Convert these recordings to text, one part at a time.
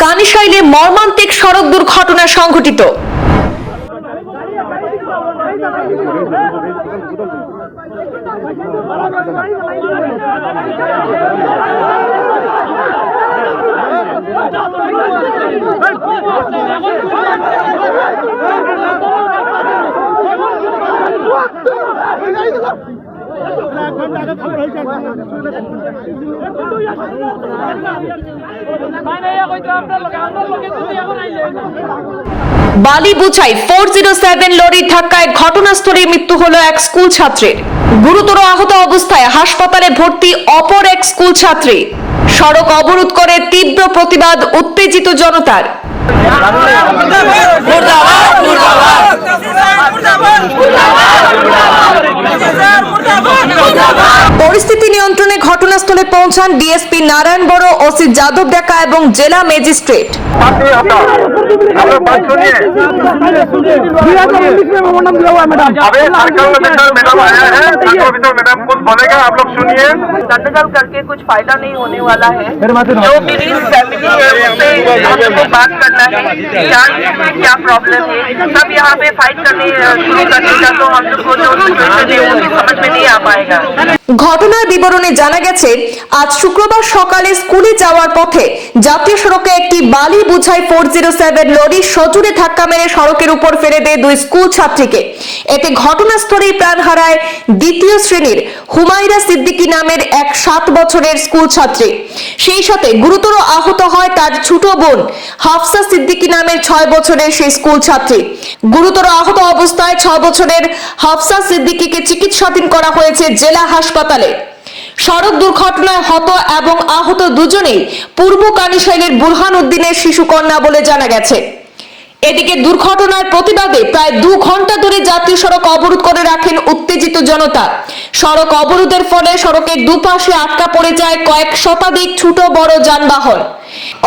কানিশাইলে মর্মান্তিক সড়ক দুর্ঘটনা সংঘটিত। বালিবুছাই 407 লরির ধাক্কায় ঘটনাস্থলে মৃত্যু হলো এক স্কুল ছাত্রীর। গুরুতর আহত অবস্থায় হাসপাতালে ভর্তি অপর এক স্কুল ছাত্রী। সড়ক অবরোধ করে তীব্র প্রতিবাদ উত্তেজিত জনতার। পরিস্থিতি নিয়ন্ত্রণে ঘটনাস্থলে পৌঁছান ডিএসপি নারায়ণ বড়, ওসি যাদব ডেকা এবং জেলা ম্যাজিস্ট্রেট। करके कुछ फायदा नहीं होने वाला है। जो मेरी फैमिली है उससे हमको बात करना है, क्या प्रॉब्लम है, सब यहाँ पे फाइट करने शुरू करने का, तो हम लोग को जो सिचुएशन है वो समझ में नहीं आ पाएगा। ঘটনার বিবরণে জানা গেছে, আজ শুক্রবার সকালে স্কুলে যাওয়ার পথে জাতীয় সড়কে একটি বালি বুঝাই 407 লরি সজোরে ধাক্কা মেরে সড়কের উপর ফেলে দেয় দুই স্কুল ছাত্রীকে। এতে ঘটনাস্থলেই প্রাণ হারায় দ্বিতীয় শ্রেণীর হুমায়রা সিদ্দিকী নামের এক 7 বছরের স্কুল ছাত্রী। সেই সাথে গুরুতর আহত হয় তার ছোট বোন হাফসা সিদ্দিকী নামের 6 বছরের সেই স্কুল ছাত্রী। গুরুতর আহত অবস্থায় 6 বছরের হাফসা সিদ্দিকীকে চিকিৎসাধীন করা হয়েছে জেলা হাসপাতালে। সড়ক দুর্ঘটনায় হত এবং আহত দুজনেই পূর্ব কানিশাইলের বুরহান উদ্দিনের শিশুকন্যা বলে জানা গেছে। এদিকে দুর্ঘটনার প্রতিবাদে প্রায় 2 ঘন্টা ধরে জাতীয় সড়ক অবরোধ করে রাখেন উত্তেজিত জনতা। সড়ক অবরোধের ফলে সড়কের দুপাশে আটকা পড়ে যায় কয়েক শতাধিক ছোট বড় যানবাহন।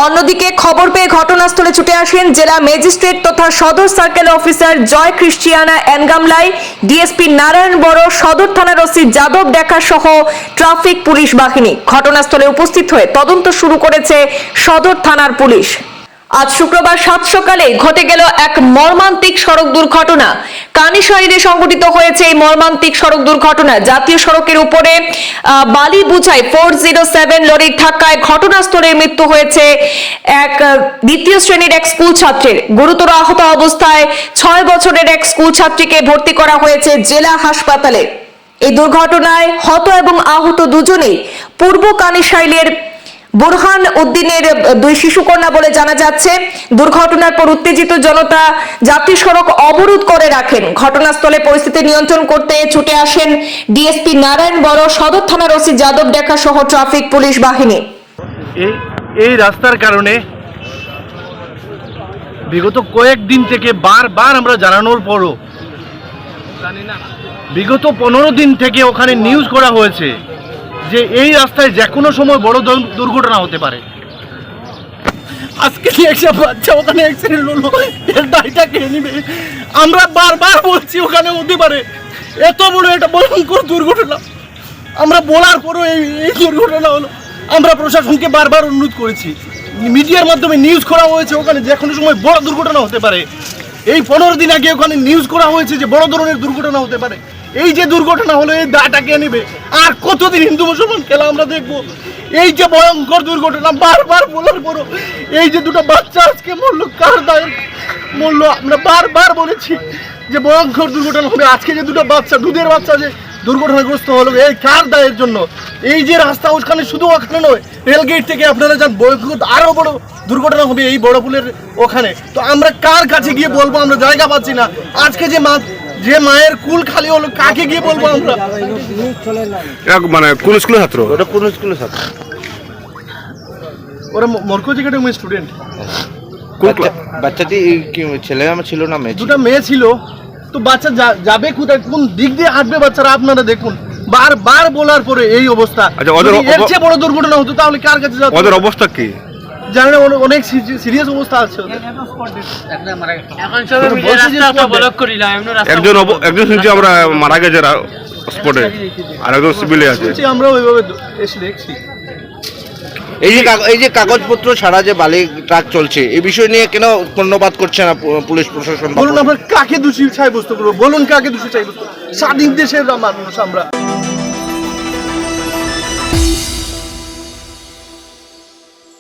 অন্যদিকে খবর পেয়ে ঘটনাস্থলে ছুটে আসেন জেলা ম্যাজিস্ট্রেট তথা সদর সার্কেল অফিসার জয় ক্রিশ্চিয়ানা এনগামলাই, ডিএসপি নারায়ণ বড়, সদর থানার ওসি যাদব ডেকা সহ ট্রাফিক পুলিশ বাহিনী। ঘটনাস্থলে উপস্থিত হয়ে তদন্ত শুরু করেছে সদর থানার পুলিশ। আজ শুক্রবার 7 সকালে ঘটে গেল এক মর্মান্তিক সড়ক দুর্ঘটনা। কানিশাইলে সংঘটিত হয়েছে এই মর্মান্তিক সড়ক দুর্ঘটনা। জাতীয় সড়কের উপরে বালিবুছাই 407 লরির ধাক্কায় ঘটনাস্থলে মৃত্যু হয়েছে এক দ্বিতীয় শ্রেণীর এক স্কুল ছাত্রীর। গুরুতর আহত অবস্থায় 6 বছরের এক স্কুল ছাত্রীকে ভর্তি করা হয়েছে জেলা হাসপাতালে। এই দুর্ঘটনায় হত এবং আহত দুজনেই পূর্ব কানিশাইলের বুরহান উদ্দিনের 2 শিশুকন্যা বলে জানা যাচ্ছে। দুর্ঘটনার পর উত্তেজিত জনতা জাতীয় সড়ক অবরোধ করে রাখেন। ঘটনাস্থলে পরিস্থিতি নিয়ন্ত্রণ করতে ছুটে আসেন ডিএসপি নারায়ণ বড়, সদর থানার ওসি যাদব ডেকা সহ ট্রাফিক পুলিশ বাহিনী। এই রাস্তার কারণে বিগত কয়েকদিন থেকে বারবার আমরা জানানোর পরও বিগত 15 দিন থেকে ওখানে নিউজ করা হয়েছে যে এই রাস্তায় যে কোনো সময় বড় দুর্ঘটনা হতে পারে। আজকে একটা বাচ্চা ওখানে অ্যাক্সিডেন্ট হলো, এর দায়টা কে নেবে? আমরা বারবার বলছি ওখানে হতে পারে, এত বড় একটা ভয়ঙ্কর দুর্ঘটনা আমরা বলার পরও এই দুর্ঘটনা হলো। আমরা প্রশাসনকে বারবার অনুরোধ করেছি, মিডিয়ার মাধ্যমে নিউজ করা হয়েছে ওখানে যে কোনো সময় বড় দুর্ঘটনা হতে পারে। এই 15 দিন আগে ওখানে নিউজ করা হয়েছে যে বড় ধরনের দুর্ঘটনা হতে পারে। এই যে দুর্ঘটনা হলো এই দায়টা কে নেবে? আর কতদিন হিন্দু মুসলমান খেলা আমরা দেখবো? এই যে ভয়ঙ্কর দুর্ঘটনা বারবার বলার পরও এই যে 2টা বাচ্চা আজকে মরলো, কার দায় মরলো? আমরা বারবার বলেছি যে ভয়ঙ্কর দুর্ঘটনা হবে। আজকে যে 2টা বাচ্চা, দুধের বাচ্চা যে দুর্ঘটনাগ্রস্ত হলো, এই কার দায়ের জন্য? এই যে রাস্তা ওখানে, শুধু ওখানে নয়, রেলগেট থেকে আপনারা যান বয়কট, আরো বড় দুর্ঘটনা হবে এই বড় পুলের ওখানে। তো আমরা কার কাছে গিয়ে বলবো? আমরা জায়গা পাচ্ছি না। আজকে যে মায়ের কুল খালি হলো, কাকে গিয়ে বলবো আমরা? মানে কোন স্কুলের ছাত্র? ওটা কোন স্কুলের ছাত্র? ওরা মরকজি একাডেমি স্টুডেন্ট। বাচ্চাটি ছেলে আমার ছিল না মেয়ে? 2টা মেয়ে ছিল। তো বাচ্চা যাবে কোথায়, কোন দিক দিয়ে হাঁটবে বাচ্চারা? আপনারা দেখুন, বারবার বলার পরে এই অবস্থা। এর চেয়ে বড় দুর্ঘটনা হতো তাহলে কার কাছে যাবে? ওদের অবস্থা কি জানেন? অনেক সিরিয়াস অবস্থা আছে। একজন শুনছি আমরা মারা গেছে স্পটে, আর একজন সিভিলে আছে। আমরা ওইভাবে এসে দেখছি। এই যে কাগজপত্র ছাড়া যে বালি ট্রাক চলছে এই বিষয় নিয়ে কেন কর্ণপাত করছে না পুলিশ প্রশাসন? বলুন আমরা কাকে দোষী সাব্যস্ত করবো, বলুন কাকে দোষী সাব্যস্ত? স্বাধীন দেশের মানুষ আমরা।